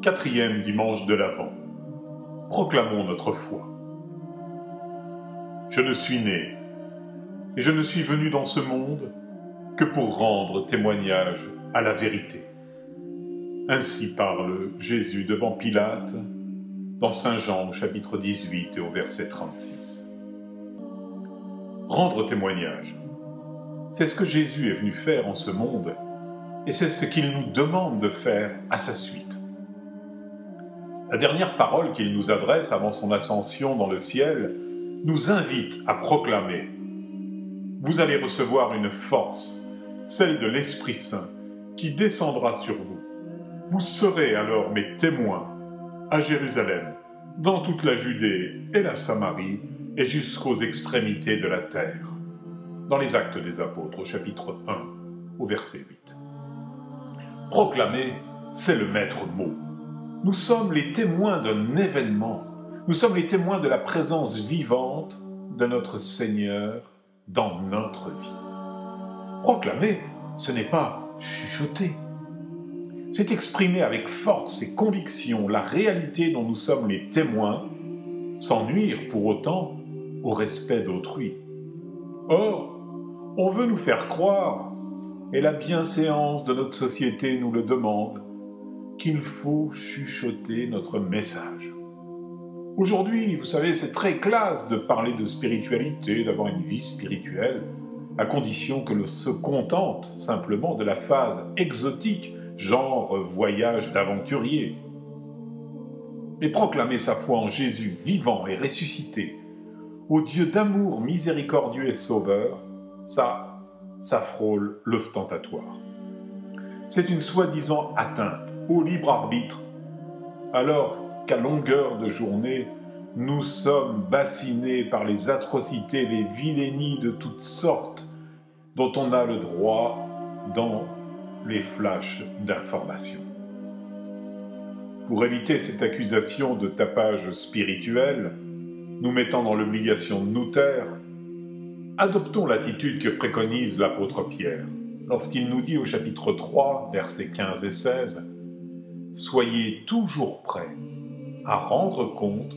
Quatrième dimanche de l'Avent. Proclamons notre foi. Je ne suis né, et je ne suis venu dans ce monde que pour rendre témoignage à la vérité. Ainsi parle Jésus devant Pilate, dans Saint Jean au chapitre 18 et au verset 36. Rendre témoignage, c'est ce que Jésus est venu faire en ce monde, et c'est ce qu'il nous demande de faire à sa suite. La dernière parole qu'il nous adresse avant son ascension dans le ciel nous invite à proclamer « Vous allez recevoir une force, celle de l'Esprit Saint, qui descendra sur vous. Vous serez alors mes témoins à Jérusalem, dans toute la Judée et la Samarie, et jusqu'aux extrémités de la terre. » Dans les Actes des Apôtres, au chapitre 1, au verset 8. Proclamer, c'est le maître mot. Nous sommes les témoins d'un événement. Nous sommes les témoins de la présence vivante de notre Seigneur dans notre vie. Proclamer, ce n'est pas chuchoter. C'est exprimer avec force et conviction la réalité dont nous sommes les témoins, sans nuire pour autant au respect d'autrui. Or, on veut nous faire croire, et la bienséance de notre société nous le demande, qu'il faut chuchoter notre message. Aujourd'hui, vous savez, c'est très classe de parler de spiritualité, d'avoir une vie spirituelle, à condition que l'on se contente simplement de la phase exotique, genre voyage d'aventurier. Mais proclamer sa foi en Jésus vivant et ressuscité, au Dieu d'amour miséricordieux et sauveur, ça frôle l'ostentatoire. C'est une soi-disant atteinte au libre arbitre, alors qu'à longueur de journée, nous sommes bassinés par les atrocités, les vilainies de toutes sortes dont on a le droit dans les flashs d'information. Pour éviter cette accusation de tapage spirituel, nous mettant dans l'obligation de nous taire, adoptons l'attitude que préconise l'apôtre Pierre lorsqu'il nous dit au chapitre 3, versets 15 et 16, « Soyez toujours prêts à rendre compte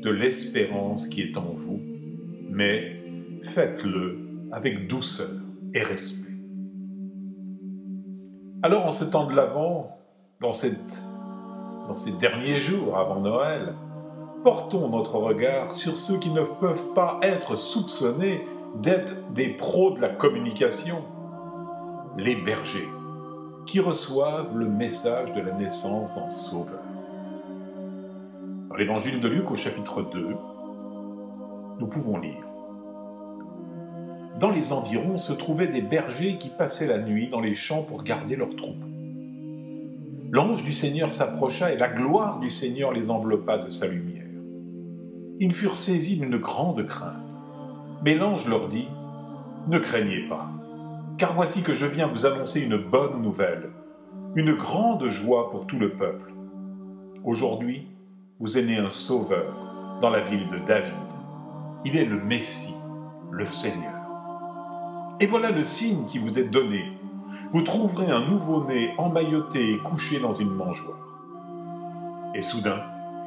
de l'espérance qui est en vous, mais faites-le avec douceur et respect. » Alors en ce temps de l'Avent, dans ces derniers jours avant Noël, portons notre regard sur ceux qui ne peuvent pas être soupçonnés d'être des pros de la communication, les bergers, qui reçoivent le message de la naissance d'un sauveur. Dans l'évangile de Luc au chapitre 2, nous pouvons lire « Dans les environs se trouvaient des bergers qui passaient la nuit dans les champs pour garder leurs troupeaux. L'ange du Seigneur s'approcha et la gloire du Seigneur les enveloppa de sa lumière. Ils furent saisis d'une grande crainte. Mais l'ange leur dit « Ne craignez pas, car voici que je viens vous annoncer une bonne nouvelle, une grande joie pour tout le peuple. Aujourd'hui, vous est né un sauveur dans la ville de David. Il est le Messie, le Seigneur. Et voilà le signe qui vous est donné. Vous trouverez un nouveau-né emmailloté et couché dans une mangeoire. » Et soudain,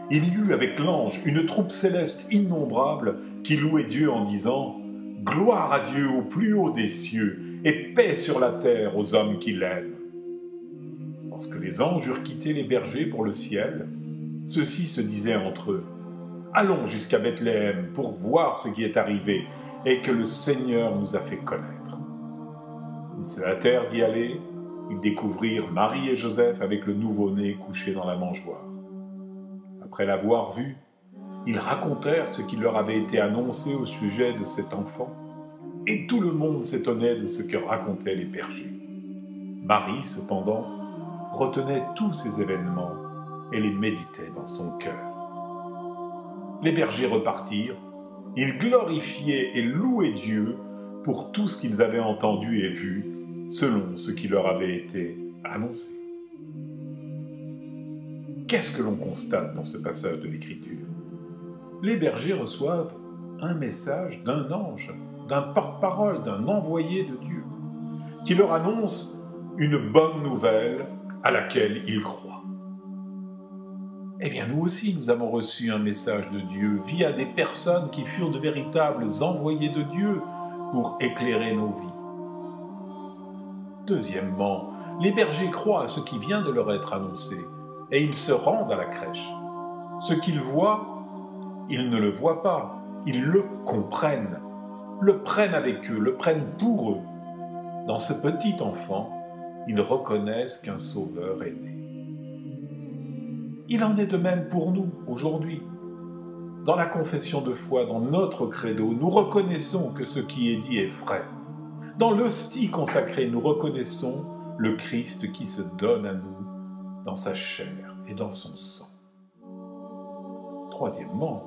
il y eut avec l'ange une troupe céleste innombrable qui louait Dieu en disant « Gloire à Dieu au plus haut des cieux et paix sur la terre aux hommes qui l'aiment. » Lorsque les anges eurent quitté les bergers pour le ciel, ceux-ci se disaient entre eux « Allons jusqu'à Bethléem pour voir ce qui est arrivé et que le Seigneur nous a fait connaître. » Ils se hâtèrent d'y aller, ils découvrirent Marie et Joseph avec le nouveau-né couché dans la mangeoire. Après l'avoir vu, ils racontèrent ce qui leur avait été annoncé au sujet de cet enfant, et tout le monde s'étonnait de ce que racontaient les bergers. Marie, cependant, retenait tous ces événements et les méditait dans son cœur. Les bergers repartirent, ils glorifiaient et louaient Dieu pour tout ce qu'ils avaient entendu et vu, selon ce qui leur avait été annoncé. Qu'est-ce que l'on constate dans ce passage de l'Écriture? Les bergers reçoivent un message d'un ange, d'un porte-parole, d'un envoyé de Dieu, qui leur annonce une bonne nouvelle à laquelle ils croient. Eh bien, nous aussi, nous avons reçu un message de Dieu via des personnes qui furent de véritables envoyés de Dieu pour éclairer nos vies. Deuxièmement, les bergers croient à ce qui vient de leur être annoncé et ils se rendent à la crèche. Ce qu'ils voient, ils ne le voient pas, ils le comprennent, le prennent avec eux, le prennent pour eux. Dans ce petit enfant, ils reconnaissent qu'un sauveur est né. Il en est de même pour nous aujourd'hui. Dans la confession de foi, dans notre credo, nous reconnaissons que ce qui est dit est vrai. Dans l'hostie consacrée, nous reconnaissons le Christ qui se donne à nous dans sa chair et dans son sang. Troisièmement,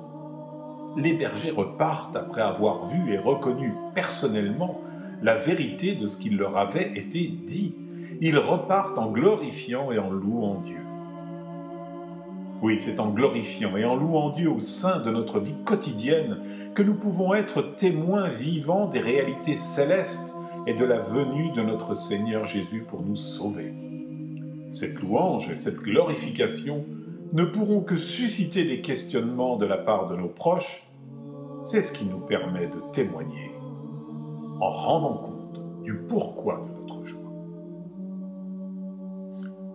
les bergers repartent après avoir vu et reconnu personnellement la vérité de ce qui leur avait été dit. Ils repartent en glorifiant et en louant Dieu. Oui, c'est en glorifiant et en louant Dieu au sein de notre vie quotidienne que nous pouvons être témoins vivants des réalités célestes et de la venue de notre Seigneur Jésus pour nous sauver. Cette louange et cette glorification ne pourront que susciter des questionnements de la part de nos proches. C'est ce qui nous permet de témoigner en rendant compte du pourquoi de notre joie.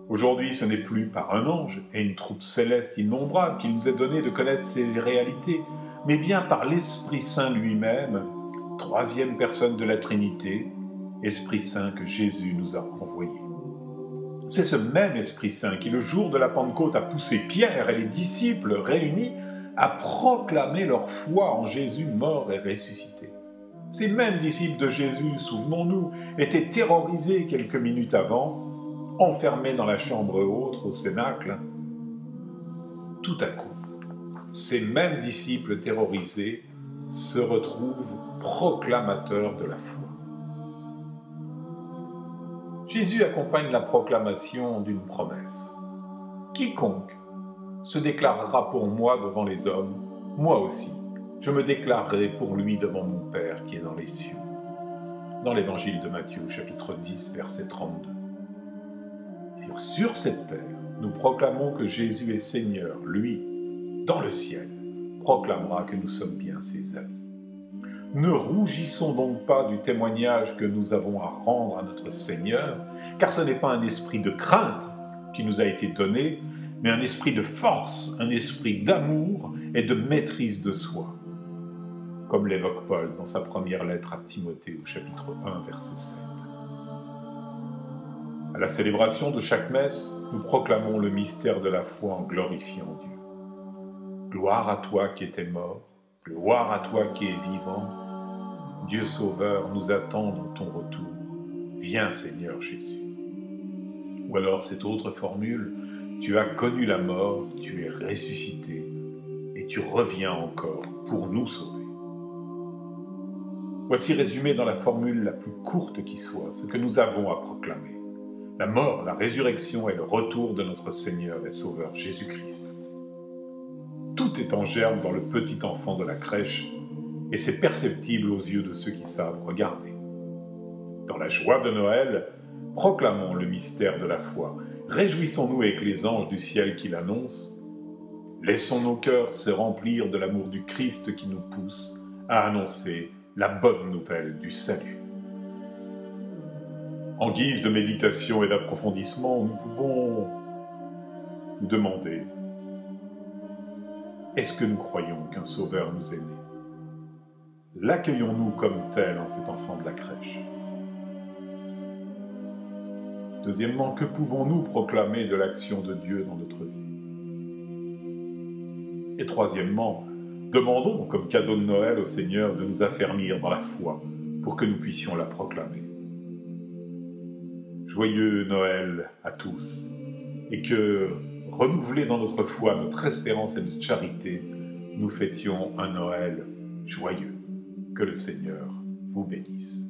Aujourd'hui, ce n'est plus par un ange et une troupe céleste innombrable qu'il nous est donné de connaître ces réalités, mais bien par l'Esprit Saint lui-même, troisième personne de la Trinité, Esprit Saint que Jésus nous a envoyé. C'est ce même Esprit Saint qui, le jour de la Pentecôte, a poussé Pierre et les disciples réunis à proclamer leur foi en Jésus mort et ressuscité. Ces mêmes disciples de Jésus, souvenons-nous, étaient terrorisés quelques minutes avant, enfermés dans la chambre haute au Cénacle. Tout à coup, ces mêmes disciples terrorisés se retrouvent proclamateurs de la foi. Jésus accompagne la proclamation d'une promesse. Quiconque se déclarera pour moi devant les hommes, moi aussi, je me déclarerai pour lui devant mon Père qui est dans les cieux. Dans l'évangile de Matthieu, chapitre 10, verset 32. Sur cette terre, nous proclamons que Jésus est Seigneur, lui, dans le ciel, proclamera que nous sommes bien ses amis. Ne rougissons donc pas du témoignage que nous avons à rendre à notre Seigneur, car ce n'est pas un esprit de crainte qui nous a été donné, mais un esprit de force, un esprit d'amour et de maîtrise de soi, comme l'évoque Paul dans sa première lettre à Timothée au chapitre 1, verset 7. À la célébration de chaque messe, nous proclamons le mystère de la foi en glorifiant Dieu. Gloire à toi qui étais mort, gloire à toi qui es vivant. Dieu Sauveur nous attend dans ton retour. Viens Seigneur Jésus. Ou alors cette autre formule, tu as connu la mort, tu es ressuscité et tu reviens encore pour nous sauver. Voici résumé dans la formule la plus courte qui soit ce que nous avons à proclamer. La mort, la résurrection et le retour de notre Seigneur et Sauveur Jésus-Christ. Tout est en germe dans le petit enfant de la crèche et c'est perceptible aux yeux de ceux qui savent regarder. Dans la joie de Noël, proclamons le mystère de la foi. Réjouissons-nous avec les anges du ciel qui l'annoncent. Laissons nos cœurs se remplir de l'amour du Christ qui nous pousse à annoncer la bonne nouvelle du salut. En guise de méditation et d'approfondissement, nous pouvons nous demander: est-ce que nous croyons qu'un Sauveur nous est né? L'accueillons-nous comme tel en cet enfant de la crèche? Deuxièmement, que pouvons-nous proclamer de l'action de Dieu dans notre vie? Et troisièmement, demandons comme cadeau de Noël au Seigneur de nous affermir dans la foi pour que nous puissions la proclamer. Joyeux Noël à tous, et que, renouvelés dans notre foi, notre espérance et notre charité, nous fêtions un Noël joyeux. Que le Seigneur vous bénisse.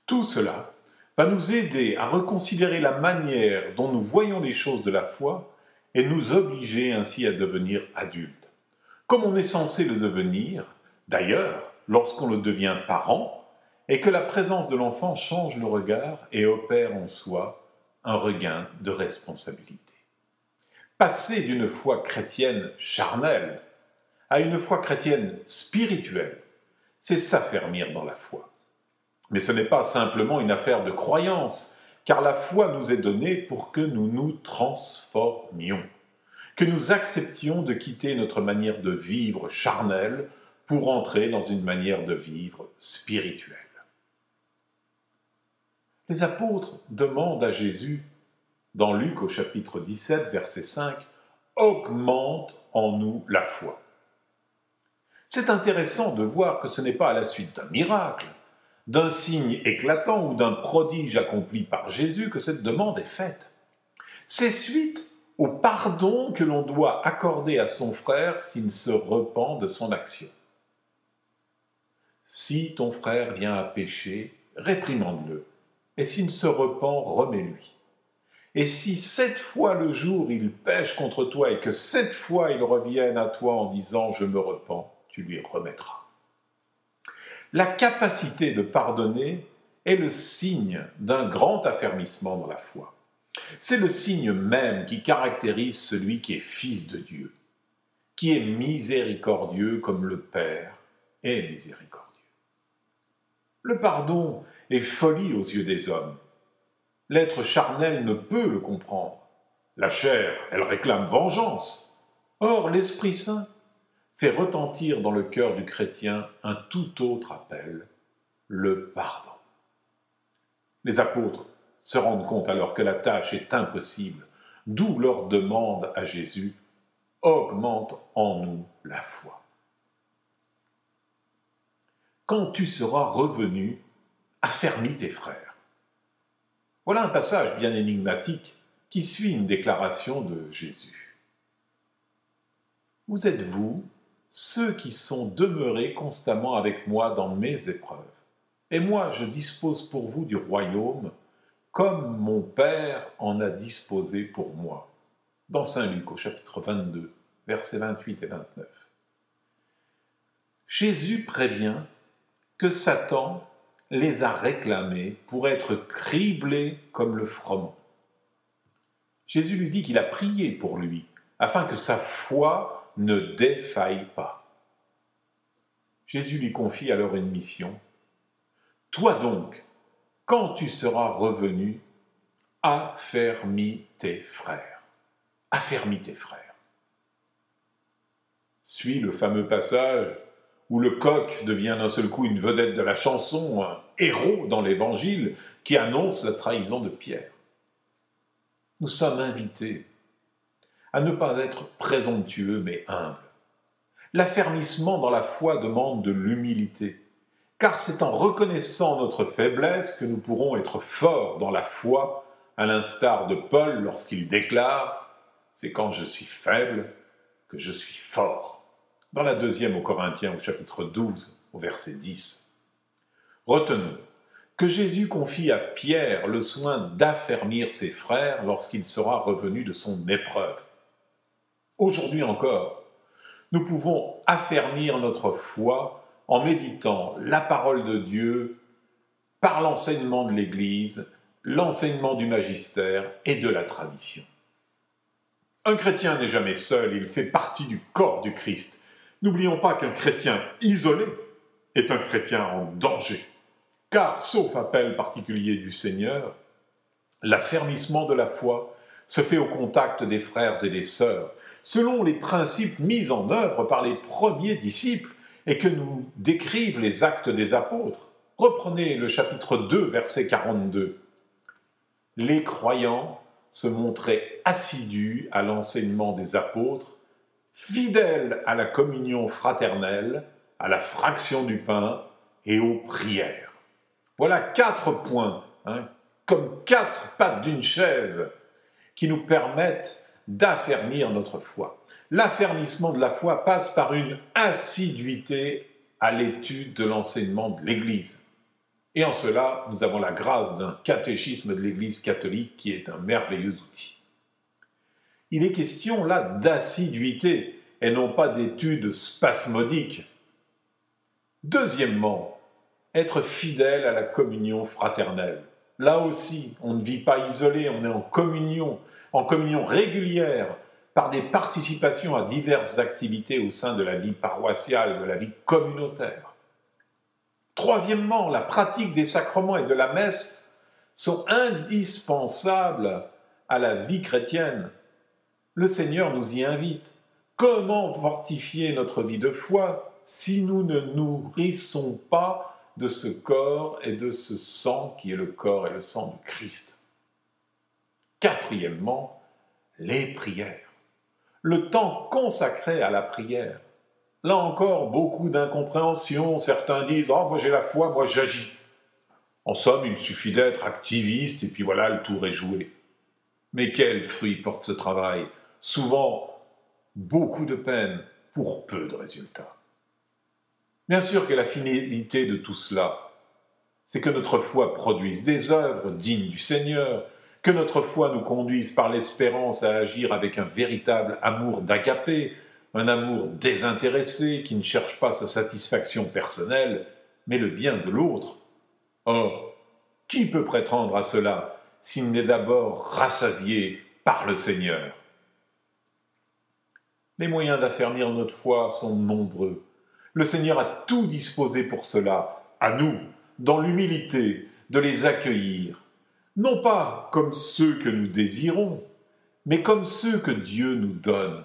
Tout cela va nous aider à reconsidérer la manière dont nous voyons les choses de la foi et nous obliger ainsi à devenir adultes. Comme on est censé le devenir, d'ailleurs, lorsqu'on le devient parent, et que la présence de l'enfant change le regard et opère en soi un regain de responsabilité. Passer d'une foi chrétienne charnelle à une foi chrétienne spirituelle, c'est s'affermir dans la foi. Mais ce n'est pas simplement une affaire de croyance, car la foi nous est donnée pour que nous nous transformions, que nous acceptions de quitter notre manière de vivre charnelle pour entrer dans une manière de vivre spirituelle. Les apôtres demandent à Jésus, dans Luc au chapitre 17, verset 5, « Augmente en nous la foi ». C'est intéressant de voir que ce n'est pas à la suite d'un miracle, d'un signe éclatant ou d'un prodige accompli par Jésus que cette demande est faite. C'est suite au pardon que l'on doit accorder à son frère s'il se repent de son action. Si ton frère vient à pécher, réprimande-le, et s'il se repent, remets-lui. Et si 7 fois le jour il pêche contre toi et que 7 fois il revienne à toi en disant « je me repens », tu lui remettras. La capacité de pardonner est le signe d'un grand affermissement dans la foi. C'est le signe même qui caractérise celui qui est fils de Dieu, qui est miséricordieux comme le Père est miséricordieux. Le pardon est folie aux yeux des hommes. L'être charnel ne peut le comprendre. La chair, elle réclame vengeance. Or, l'Esprit Saint fait retentir dans le cœur du chrétien un tout autre appel, le pardon. Les apôtres se rendent compte alors que la tâche est impossible, d'où leur demande à Jésus « Augmente en nous la foi ». Quand tu seras revenu, affermis tes frères. Voilà un passage bien énigmatique qui suit une déclaration de Jésus. Vous êtes vous, ceux qui sont demeurés constamment avec moi dans mes épreuves. Et moi, je dispose pour vous du royaume, comme mon Père en a disposé pour moi. Dans Saint Luc, au chapitre 22, versets 28 et 29. Jésus prévient que Satan les a réclamés pour être criblés comme le froment. Jésus lui dit qu'il a prié pour lui, afin que sa foi ne défaille pas. Jésus lui confie alors une mission. « Toi donc, quand tu seras revenu, affermis tes frères. » Affermis tes frères. Suit le fameux passage où le coq devient d'un seul coup une vedette de la chanson, un héros dans l'Évangile qui annonce la trahison de Pierre. Nous sommes invités à ne pas être présomptueux mais humbles. L'affermissement dans la foi demande de l'humilité, car c'est en reconnaissant notre faiblesse que nous pourrons être forts dans la foi, à l'instar de Paul lorsqu'il déclare « C'est quand je suis faible que je suis fort ». Dans la 2e aux Corinthiens, au chapitre 12, au verset 10. Retenons que Jésus confie à Pierre le soin d'affermir ses frères lorsqu'il sera revenu de son épreuve. Aujourd'hui encore, nous pouvons affermir notre foi en méditant la parole de Dieu par l'enseignement de l'Église, l'enseignement du magistère et de la tradition. Un chrétien n'est jamais seul, il fait partie du corps du Christ. N'oublions pas qu'un chrétien isolé est un chrétien en danger, car, sauf appel particulier du Seigneur, l'affermissement de la foi se fait au contact des frères et des sœurs, selon les principes mis en œuvre par les premiers disciples et que nous décrivent les Actes des Apôtres. Reprenez le chapitre 2, verset 42. Les croyants se montraient assidus à l'enseignement des apôtres, fidèles à la communion fraternelle, à la fraction du pain et aux prières. Voilà 4 points, comme 4 pattes d'une chaise, qui nous permettent d'affermir notre foi. L'affermissement de la foi passe par une assiduité à l'étude de l'enseignement de l'Église. Et en cela, nous avons la grâce d'un catéchisme de l'Église catholique qui est un merveilleux outil. Il est question là d'assiduité et non pas d'études spasmodiques. Deuxièmement, être fidèle à la communion fraternelle. Là aussi, on ne vit pas isolé, on est en communion régulière, par des participations à diverses activités au sein de la vie paroissiale, de la vie communautaire. Troisièmement, la pratique des sacrements et de la messe sont indispensables à la vie chrétienne. Le Seigneur nous y invite. Comment fortifier notre vie de foi si nous ne nourrissons pas de ce corps et de ce sang qui est le corps et le sang du Christ? Quatrièmement, les prières. Le temps consacré à la prière. Là encore, beaucoup d'incompréhension. Certains disent « Oh, moi j'ai la foi, moi j'agis ». En somme, il suffit d'être activiste et puis voilà, le tour est joué. Mais quel fruit porte ce travail? Souvent, beaucoup de peine pour peu de résultats. Bien sûr que la finalité de tout cela, c'est que notre foi produise des œuvres dignes du Seigneur, que notre foi nous conduise par l'espérance à agir avec un véritable amour d'agapé, un amour désintéressé qui ne cherche pas sa satisfaction personnelle, mais le bien de l'autre. Or, qui peut prétendre à cela s'il n'est d'abord rassasié par le Seigneur? Les moyens d'affermir notre foi sont nombreux. Le Seigneur a tout disposé pour cela, à nous, dans l'humilité, de les accueillir, non pas comme ceux que nous désirons, mais comme ceux que Dieu nous donne.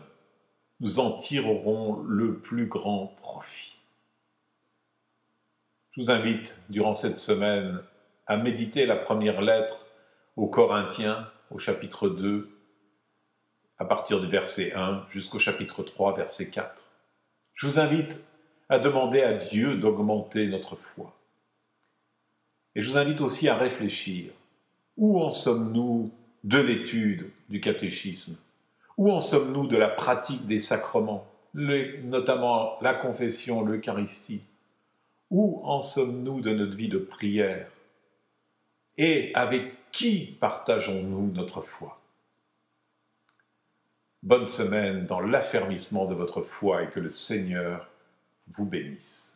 Nous en tirerons le plus grand profit. Je vous invite, durant cette semaine, à méditer la première lettre aux Corinthiens, au chapitre 2, à partir du verset 1 jusqu'au chapitre 3, verset 4. Je vous invite à demander à Dieu d'augmenter notre foi. Et je vous invite aussi à réfléchir. Où en sommes-nous de l'étude du catéchisme? Où en sommes-nous de la pratique des sacrements, notamment la confession, l'Eucharistie? Où en sommes-nous de notre vie de prière? Et avec qui partageons-nous notre foi? Bonne semaine dans l'affermissement de votre foi et que le Seigneur vous bénisse.